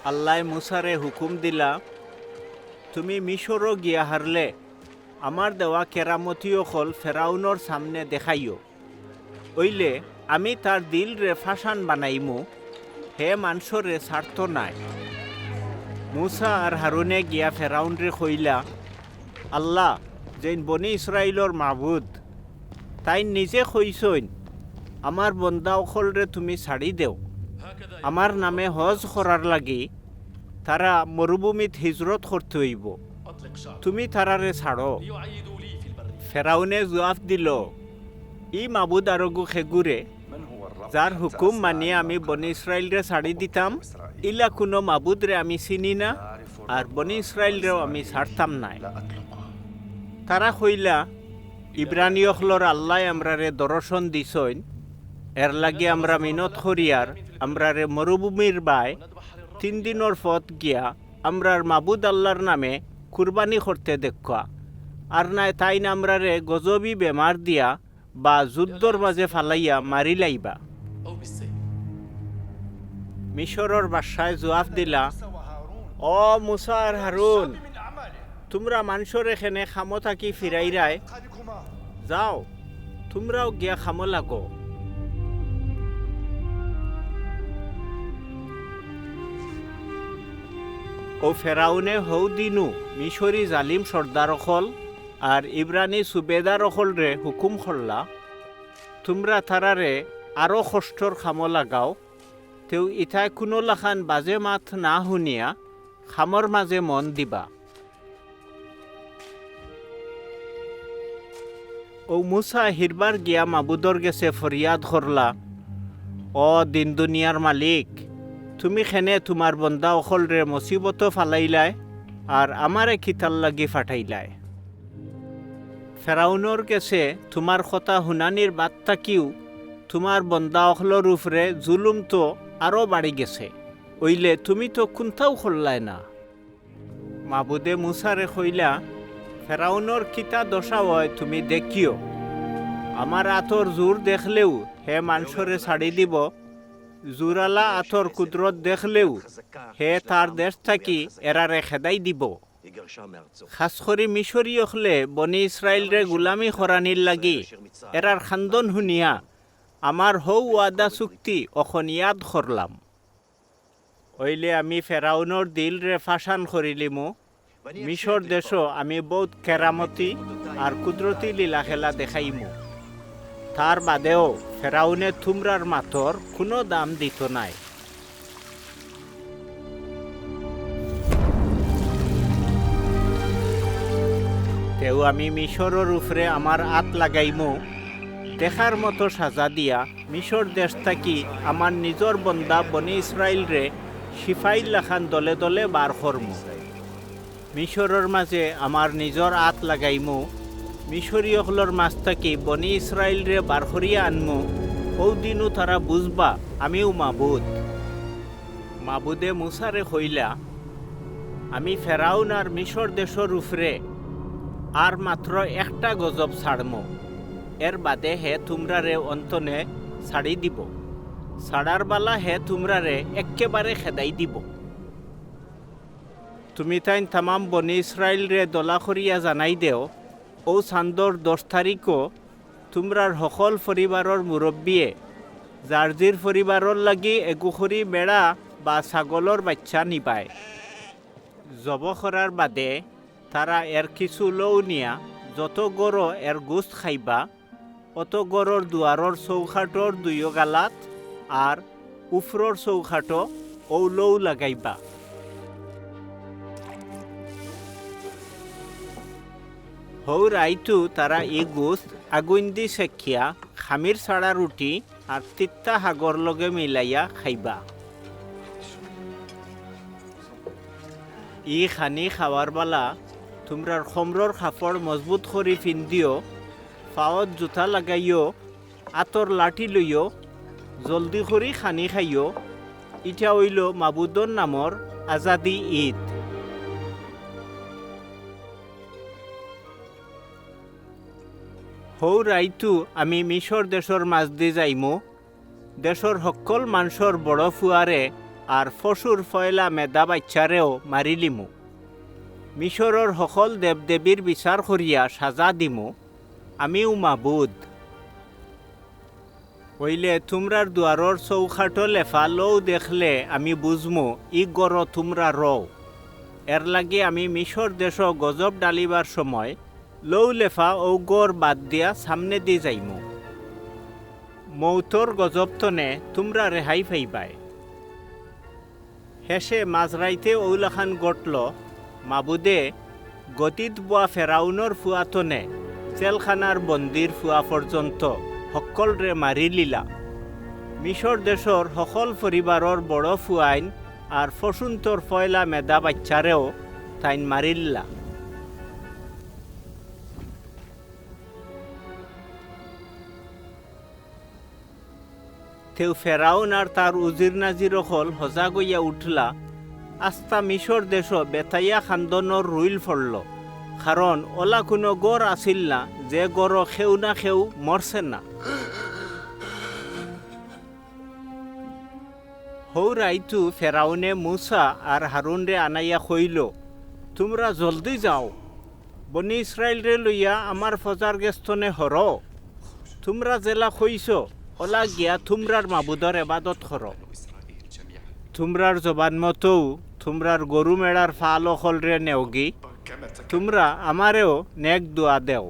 আল্লাহ মুসারে হুকুম দিলা, তুমি মিশরও গিয়া হারলে আমার দেওয়া কেরামতিও হল ফেরাউনর সামনে দেখাইও, ওইলে আমি তার দিল রে ফাঁসান বানাইমু, হে মানসরে স্বার্থ নাই। মুসা আর হারুনে গিয়া ফেরাউন রে কইলা, আল্লাহ যেন বনি ইসরাইলর মাবুদ, তাই নিজে কইসইন আমার বন্দা অখল রে তুমি ছাড়ি দেও, আমার নামে হজ করার লাগি তারা মরুভূমিত হিজরত করতে হইব, তুমি তারারে ছাড়ো। ফেরাউনে জবাব দিল, ই মাবুদ আরগু খেগুরে যার হুকুম মানিয়ে আমি বনি ইসরাইলরে ছাড়ি দিতাম, ইলা কোনো মাবুদরে আমি চিনি না, আর বনি ইসরাইলরেও আমি ছাড়তাম নাই। তারা কইলা, ইব্রানীয়খলর আল্লাহ আমরারে দর্শন দিছইন, এর লাগে আমরা মিনত করিয়ার আমরারে মরুভূমির বাই 3 দিনের পথ গিয়া আমরার মাবুদ আল্লাহর নামে কুরবানি করতে দেখা, আর নাই তাই আমরারে গজবি বেমার দিয়া বা যুদ্ধর মাঝে ফালাইয়া মারি লাইবা। মিশরের বাদশায় জবাব দিলা, ও মুসা আর হারুন, তোমরা মানুষের এখানে খামো থাকি ফিরাইরায়, যাও তোমরাও গিয়া খামো লাগো। ও ফেরাউনে হৌ দিনু মিশরি জালিম সর্দার অখল আর ইব্রানি সুবেদার অখল রে হুকুম করলা, তোমরা তারারে আরো কষ্টর খামো লাগাও, তেও ইথায় কোনো লাখান বাজে মাত না শুনিয়া খামর মাঝে মন দিবা। ও মুসা হিরবার গিয়া মাবুদর গেছে ফরিয়াদ করলা, ও দিন দুনিয়ার মালিক, তুমি খেনে তোমার বন্দা অখল রে মুসিবত ফালাইলাই আর আমারে খিতাল লাগি ফাটাইলাই। ফেরাউনর গেছে তোমার কথা হুনানির বাদ থাকিও তোমার বন্দা অখলর উপরে জুলুম তো আরো বাড়ি গেছে, ওইলে তুমি তো কোনটাও করলাই না। মাবুদে মুসারে কইলা, ফেরাউনর কিতা দশা হয় তুমি দেখিও, আমার আতর জোর দেখলেও হে মানুষরে ছাড়ি দিব, জুরালা আতর কুদরত দেখলেও হে তার দেশ থাকি এরারে খেদাই দিব। খাস করি মিশরি হলে বনি ইসরাইল রে গুলামি খরানির লাগি এরার খান্দন শুনিয়া আমার হৌ ওয়াদা চুক্তি অখন ইয়াদ করলাম, ওইলে আমি ফেরাউনর দিল রে ফাঁসান করিলিমু, মিশর দেশও আমি বহুত কেরামতি আর কুদরতি লীলা খেলা দেখাইমু। তার বাদেও ফেরাউনে থুমরার মাথর কোনো দাম দিত নাই। তেও আমি মিশরের উপরে আমার হাত লাগাইমু, দেখার মতো সাজা দিয়া মিশর দেশ থাকি আমার নিজর বন্দা বনি ইসরাইল রে সিফাইল লাখান দলে দলে বার করমু। মিশরের মাঝে আমার নিজর হাত লাগাইমু, মিশরীয়গুলোর মাছ থাকি বনি ইসরাইল রে বার করিয়া আনমু, ও দিনও তারা বুঝবা আমিও মাবুদ। মাবুদে মুসারে কইলা, আমি ফেরাউন আর মিশর দেশের উপরে আর মাত্র একটা গজব ছাড়মু, এর বাদে হে তোমরারে অন্তনে ছাড়ি দিব, ছাড়ার বালা হে তোমরারে একেবারে খেদাই দিব। তুমি তাই তামাম বনি ইসরাইল রে দলা করিয়া জানাই দেও, ও চান্দর 10 তারিখও তোমরার সকল পরিবারের মুরব্বীয়ে জার্জির পরিবারের লাগি এগুখরি মেড়া বা ছাগলের বাচ্চা নিপায়। জব করার বাদে তারা এর কিছু লৌ নিয়া যত গড় এর গোস্ত খাইবা, অত গড়র দুয়ারর চৌখাটোর 2 গালাত আর উফরর চৌখাটো ও লৌ লাগাইবা। হৌ রাইতু তারা ই গোস্ত আগুন দি সেকিয়া খামির ছাড়া রুটি আর তিত্তা হাগর লগে মিলাইয়া খাইবা। ই খানি খাওয়ার বালা তোমরার খমরর খাপড় মজবুত করি ফিন্দিও, পাওত জুতা লাগাইও, আতর লাঠি লইও, জলদি করি খানি খাইও। ইটা হইল মাবুদর নামর আজাদি ঈদ। হৌ রাইতু আমি মিশর দেশর মাঝ দি যাইমু, দেশর সকল মানুষের বড় ফুয়ারে আর ফসুর ফয়লা মেধা বাচ্চারেও মারিলিমু মিশরের সকল দেবদেবীর বিচার করিয়া সাজা দিমু আমিও মাবুদ হইলে তোমরার দুয়ারর চৌখাটো লেফা লৌ দেখলে আমি বুঝমু ই গড় তোমরা রও এর লাগে আমি মিশর দেশ গজব ডালিবার সময় লৌ লেফা ও গড় বাদ দিয়া সামনে দিয়ে যাইমু মৌতর গজবতনে তোমরা রেহাই পাইবাই হেসে মাঝরাইতে ঔলাখান গটল মাবুদে গতিত বোয়া ফেরাউনর ফুয়াতনে জেলখানার বন্দির ফুয়া পর্যন্ত সকলরে মারি লিলা মিশর দেশর সকল পরিবারর বড় ফুয়াইন আর ফসুন্তর ফয়লা মেধা বাচ্চারেও তাইন মারিল্লা তেও ফেরাউন আর তার উজির নাজির হল হজা গইয়া উঠলা আস্তা মিশর দেশ বেতাইয়া খান্দনর রুইল ফড়ল কারণ ওলা কোনো গড় আসিল না যে গড় খেউ না খেউ মরছে না হৌ রাইতু ফেরাউনে মুসা আর হারুনরে আনাইয়া কইল তোমরা জলদি যাও বনি ইসরায়েল রে লইয়া আমার ফজার গেস্তনে হর তোমরা জেলা কইস ওলা গিয়া তোমরার মাবুদর এবাদত কর তোমরার জবান মতও তোমরার গরু মেড়ার ফাল হল রে নেওগি তোমরা আমারেও নেক দোয়া দেও